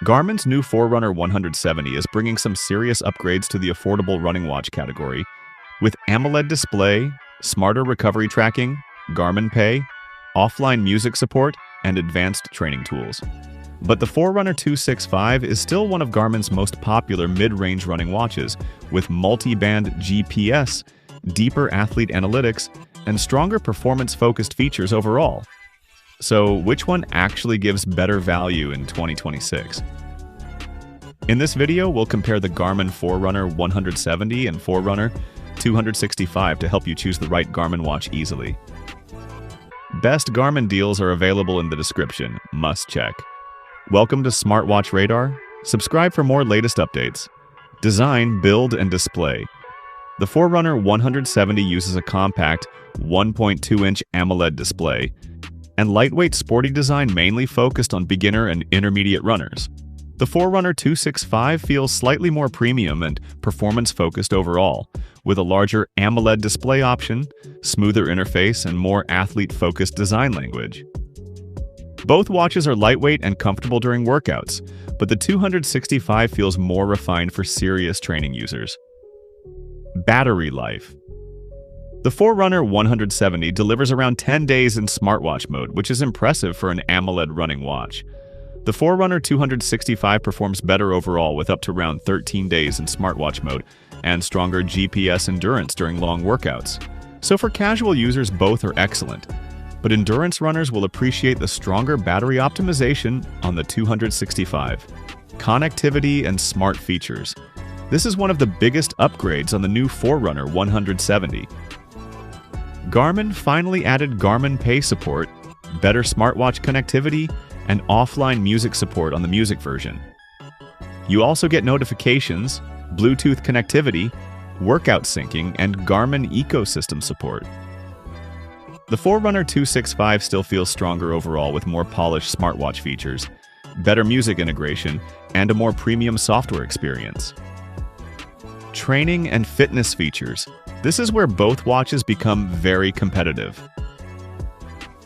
Garmin's new Forerunner 170 is bringing some serious upgrades to the affordable running watch category, with AMOLED display, smarter recovery tracking, Garmin Pay, offline music support, and advanced training tools. But the Forerunner 265 is still one of Garmin's most popular mid-range running watches, with multi-band GPS, deeper athlete analytics, and stronger performance-focused features overall. So, which one actually gives better value in 2026? In this video, we'll compare the Garmin Forerunner 170 and Forerunner 265 to help you choose the right Garmin watch easily. Best Garmin deals are available in the description. Must check. Welcome to SmartWatch Radar. Subscribe for more latest updates. Design, build, and display. The Forerunner 170 uses a compact 1.2-inch AMOLED display and lightweight sporty design mainly focused on beginner and intermediate runners. The Forerunner 265 feels slightly more premium and performance-focused overall, with a larger AMOLED display option, smoother interface, and more athlete-focused design language. Both watches are lightweight and comfortable during workouts, but the 265 feels more refined for serious training users. Battery life. The Forerunner 170 delivers around 10 days in smartwatch mode, which is impressive for an AMOLED running watch. The Forerunner 265 performs better overall with up to around 13 days in smartwatch mode and stronger GPS endurance during long workouts. So for casual users, both are excellent. But endurance runners will appreciate the stronger battery optimization on the 265. Connectivity and smart features. This is one of the biggest upgrades on the new Forerunner 170. Garmin finally added Garmin Pay support, better smartwatch connectivity, and offline music support on the music version. You also get notifications, Bluetooth connectivity, workout syncing, and Garmin ecosystem support. The Forerunner 265 still feels stronger overall with more polished smartwatch features, better music integration, and a more premium software experience. Training and fitness features. This is where both watches become very competitive.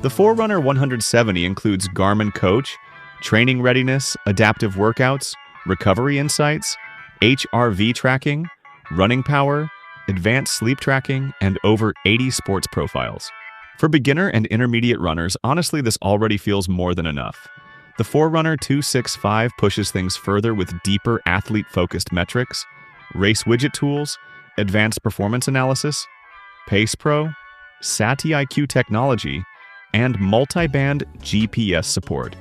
The Forerunner 170 includes Garmin Coach, training readiness, adaptive workouts, recovery insights, HRV tracking, running power, advanced sleep tracking, and over 80 sports profiles. For beginner and intermediate runners, honestly, this already feels more than enough. The Forerunner 265 pushes things further with deeper athlete-focused metrics, race widget tools, advanced performance analysis, Pace Pro, SATI-IQ technology, and multi-band GPS support.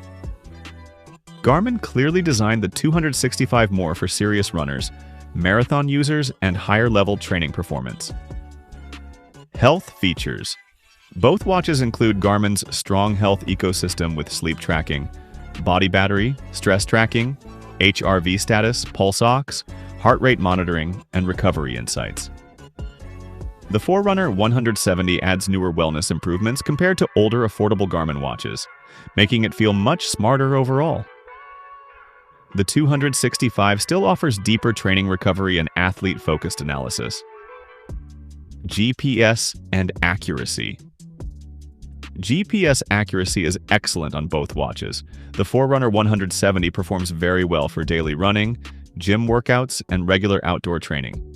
Garmin clearly designed the 265 more for serious runners, marathon users, and higher-level training performance. Health features. Both watches include Garmin's strong health ecosystem with sleep tracking, body battery, stress tracking, HRV status, pulse ox, heart rate monitoring, and recovery insights. The Forerunner 170 adds newer wellness improvements compared to older affordable Garmin watches, making it feel much smarter overall. The 265 still offers deeper training recovery and athlete-focused analysis. GPS and accuracy. GPS accuracy is excellent on both watches. The Forerunner 170 performs very well for daily running, gym workouts, and regular outdoor training.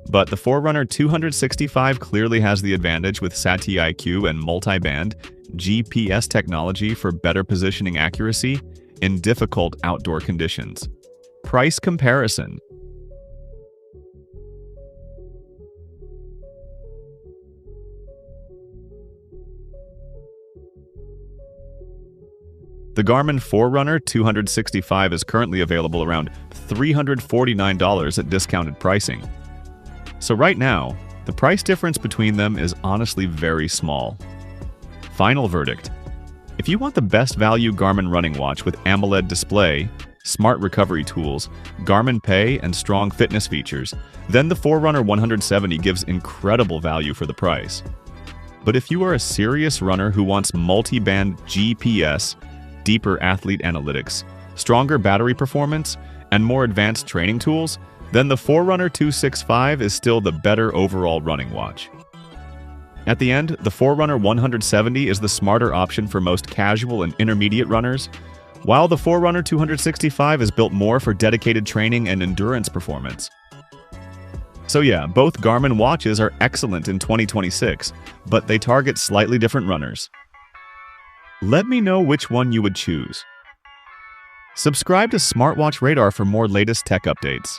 But the Forerunner 265 clearly has the advantage with SATI-IQ and multi-band GPS technology for better positioning accuracy in difficult outdoor conditions. Price comparison. The Garmin Forerunner 265 is currently available around $349 at discounted pricing. So right now, the price difference between them is honestly very small. Final verdict. If you want the best value Garmin running watch with AMOLED display, smart recovery tools, Garmin Pay, and strong fitness features, then the Forerunner 170 gives incredible value for the price. But if you are a serious runner who wants multi-band GPS, deeper athlete analytics, stronger battery performance, and more advanced training tools, then the Forerunner 265 is still the better overall running watch. At the end, the Forerunner 170 is the smarter option for most casual and intermediate runners, while the Forerunner 265 is built more for dedicated training and endurance performance. So yeah, both Garmin watches are excellent in 2026, but they target slightly different runners. Let me know which one you would choose. Subscribe to SmartWatch Radar for more latest tech updates.